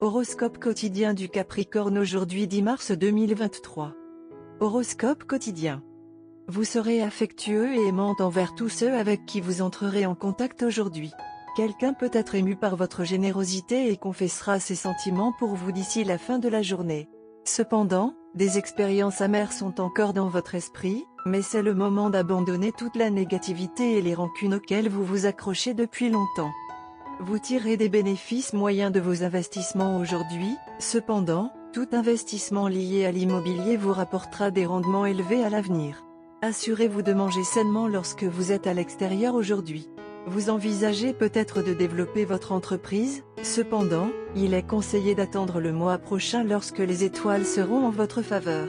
Horoscope quotidien du Capricorne aujourd'hui 10 mars 2023. Horoscope quotidien. Vous serez affectueux et aimant envers tous ceux avec qui vous entrerez en contact aujourd'hui. Quelqu'un peut être ému par votre générosité et confessera ses sentiments pour vous d'ici la fin de la journée. Cependant, des expériences amères sont encore dans votre esprit, mais c'est le moment d'abandonner toute la négativité et les rancunes auxquelles vous vous accrochez depuis longtemps. Vous tirez des bénéfices moyens de vos investissements aujourd'hui, cependant, tout investissement lié à l'immobilier vous rapportera des rendements élevés à l'avenir. Assurez-vous de manger sainement lorsque vous êtes à l'extérieur aujourd'hui. Vous envisagez peut-être de développer votre entreprise, cependant, il est conseillé d'attendre le mois prochain lorsque les étoiles seront en votre faveur.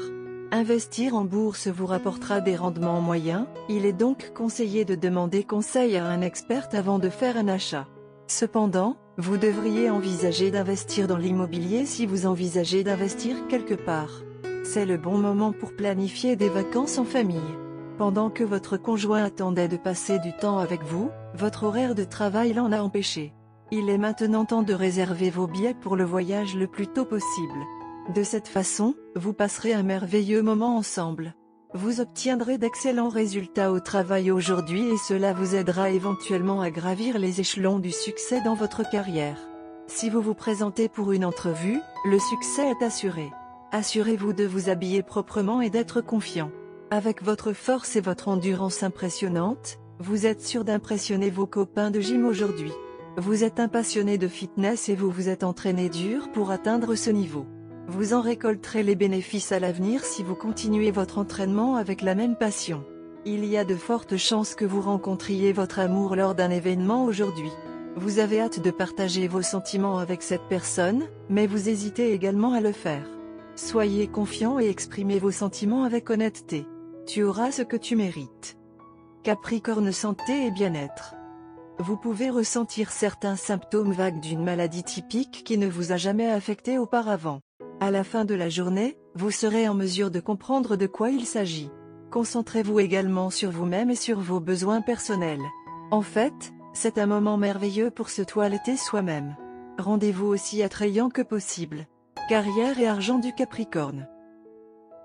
Investir en bourse vous rapportera des rendements moyens, il est donc conseillé de demander conseil à un expert avant de faire un achat. Cependant, vous devriez envisager d'investir dans l'immobilier si vous envisagez d'investir quelque part. C'est le bon moment pour planifier des vacances en famille. Pendant que votre conjoint attendait de passer du temps avec vous, votre horaire de travail l'en a empêché. Il est maintenant temps de réserver vos billets pour le voyage le plus tôt possible. De cette façon, vous passerez un merveilleux moment ensemble. Vous obtiendrez d'excellents résultats au travail aujourd'hui et cela vous aidera éventuellement à gravir les échelons du succès dans votre carrière. Si vous vous présentez pour une entrevue, le succès est assuré. Assurez-vous de vous habiller proprement et d'être confiant. Avec votre force et votre endurance impressionnante, vous êtes sûr d'impressionner vos copains de gym aujourd'hui. Vous êtes un passionné de fitness et vous vous êtes entraîné dur pour atteindre ce niveau. Vous en récolterez les bénéfices à l'avenir si vous continuez votre entraînement avec la même passion. Il y a de fortes chances que vous rencontriez votre amour lors d'un événement aujourd'hui. Vous avez hâte de partager vos sentiments avec cette personne, mais vous hésitez également à le faire. Soyez confiant et exprimez vos sentiments avec honnêteté. Tu auras ce que tu mérites. Capricorne santé et bien-être. Vous pouvez ressentir certains symptômes vagues d'une maladie typique qui ne vous a jamais affecté auparavant. À la fin de la journée, vous serez en mesure de comprendre de quoi il s'agit. Concentrez-vous également sur vous-même et sur vos besoins personnels. En fait, c'est un moment merveilleux pour se toiletter soi-même. Rendez-vous aussi attrayant que possible. Carrière et argent du Capricorne.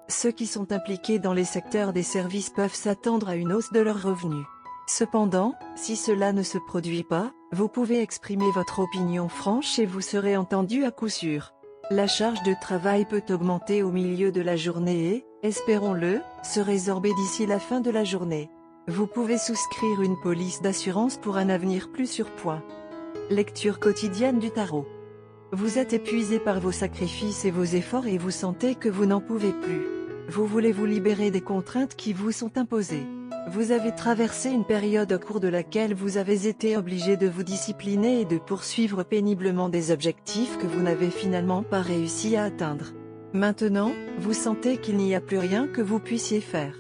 Ceux qui sont impliqués dans les secteurs des services peuvent s'attendre à une hausse de leurs revenus. Cependant, si cela ne se produit pas, vous pouvez exprimer votre opinion franche et vous serez entendu à coup sûr. La charge de travail peut augmenter au milieu de la journée et, espérons-le, se résorber d'ici la fin de la journée. Vous pouvez souscrire une police d'assurance pour un avenir plus sur point. Lecture quotidienne du tarot. Vous êtes épuisé par vos sacrifices et vos efforts et vous sentez que vous n'en pouvez plus. Vous voulez vous libérer des contraintes qui vous sont imposées. Vous avez traversé une période au cours de laquelle vous avez été obligé de vous discipliner et de poursuivre péniblement des objectifs que vous n'avez finalement pas réussi à atteindre. Maintenant, vous sentez qu'il n'y a plus rien que vous puissiez faire.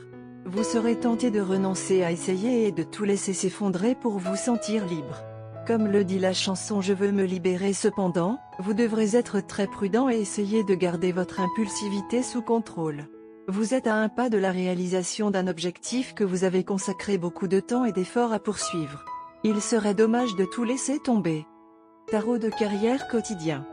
Vous serez tenté de renoncer à essayer et de tout laisser s'effondrer pour vous sentir libre. Comme le dit la chanson Je veux me libérer cependant, vous devrez être très prudent et essayer de garder votre impulsivité sous contrôle. Vous êtes à un pas de la réalisation d'un objectif que vous avez consacré beaucoup de temps et d'efforts à poursuivre. Il serait dommage de tout laisser tomber. Tarot de carrière quotidien.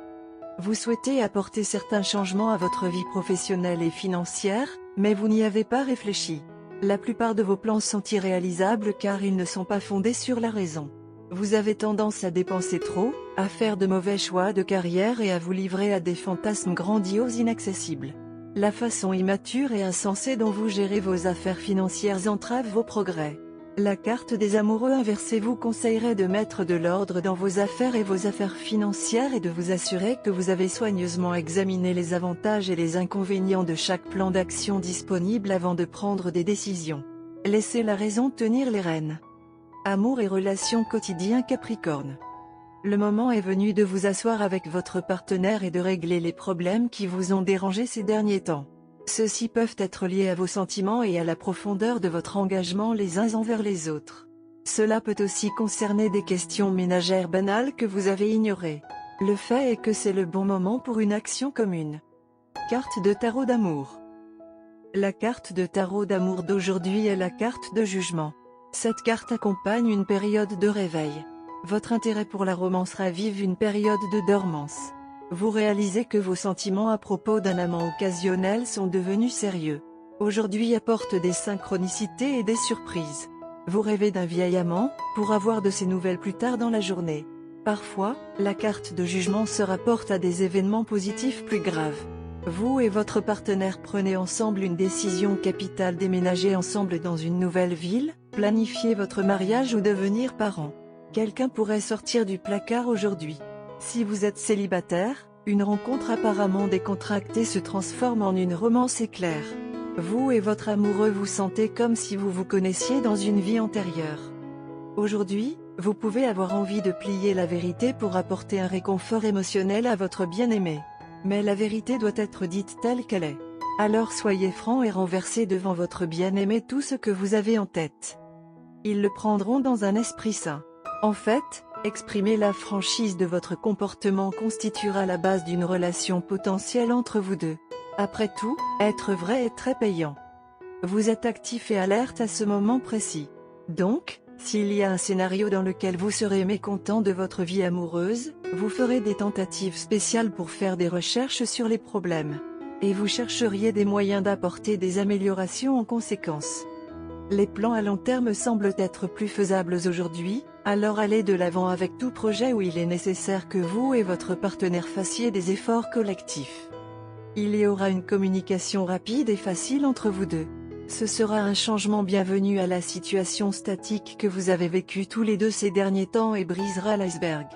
Vous souhaitez apporter certains changements à votre vie professionnelle et financière, mais vous n'y avez pas réfléchi. La plupart de vos plans sont irréalisables car ils ne sont pas fondés sur la raison. Vous avez tendance à dépenser trop, à faire de mauvais choix de carrière et à vous livrer à des fantasmes grandioses inaccessibles. La façon immature et insensée dont vous gérez vos affaires financières entrave vos progrès. La carte des amoureux inversée vous conseillerait de mettre de l'ordre dans vos affaires et vos affaires financières et de vous assurer que vous avez soigneusement examiné les avantages et les inconvénients de chaque plan d'action disponible avant de prendre des décisions. Laissez la raison tenir les rênes. Amour et relations quotidiens Capricorne. Le moment est venu de vous asseoir avec votre partenaire et de régler les problèmes qui vous ont dérangé ces derniers temps. Ceux-ci peuvent être liés à vos sentiments et à la profondeur de votre engagement les uns envers les autres. Cela peut aussi concerner des questions ménagères banales que vous avez ignorées. Le fait est que c'est le bon moment pour une action commune. Carte de tarot d'amour. La carte de tarot d'amour d'aujourd'hui est la carte de jugement. Cette carte accompagne une période de réveil. Votre intérêt pour la romance ravive une période de dormance. Vous réalisez que vos sentiments à propos d'un amant occasionnel sont devenus sérieux. Aujourd'hui apporte des synchronicités et des surprises. Vous rêvez d'un vieil amant, pour avoir de ses nouvelles plus tard dans la journée. Parfois, la carte de jugement se rapporte à des événements positifs plus graves. Vous et votre partenaire prenez ensemble une décision capitale: déménager ensemble dans une nouvelle ville, planifier votre mariage ou devenir parent. Quelqu'un pourrait sortir du placard aujourd'hui. Si vous êtes célibataire, une rencontre apparemment décontractée se transforme en une romance éclair. Vous et votre amoureux vous sentez comme si vous vous connaissiez dans une vie antérieure. Aujourd'hui, vous pouvez avoir envie de plier la vérité pour apporter un réconfort émotionnel à votre bien-aimé. Mais la vérité doit être dite telle qu'elle est. Alors soyez franc et renversez devant votre bien-aimé tout ce que vous avez en tête. Ils le prendront dans un esprit sain. En fait, exprimer la franchise de votre comportement constituera la base d'une relation potentielle entre vous deux. Après tout, être vrai est très payant. Vous êtes actif et alerte à ce moment précis. Donc, s'il y a un scénario dans lequel vous serez mécontent de votre vie amoureuse, vous ferez des tentatives spéciales pour faire des recherches sur les problèmes. Et vous chercheriez des moyens d'apporter des améliorations en conséquence. Les plans à long terme semblent être plus faisables aujourd'hui, alors allez de l'avant avec tout projet où il est nécessaire que vous et votre partenaire fassiez des efforts collectifs. Il y aura une communication rapide et facile entre vous deux. Ce sera un changement bienvenu à la situation statique que vous avez vécue tous les deux ces derniers temps et brisera l'iceberg.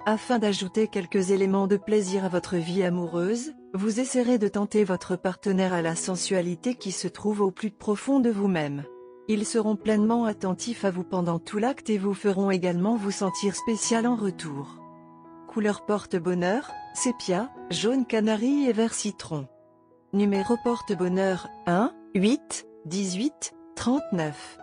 Afin d'ajouter quelques éléments de plaisir à votre vie amoureuse, vous essaierez de tenter votre partenaire à la sensualité qui se trouve au plus profond de vous-même. Ils seront pleinement attentifs à vous pendant tout l'acte et vous feront également vous sentir spécial en retour. Couleur porte-bonheur, sépia, jaune canari et vert citron. Numéro porte-bonheur, 1, 8, 18, 39.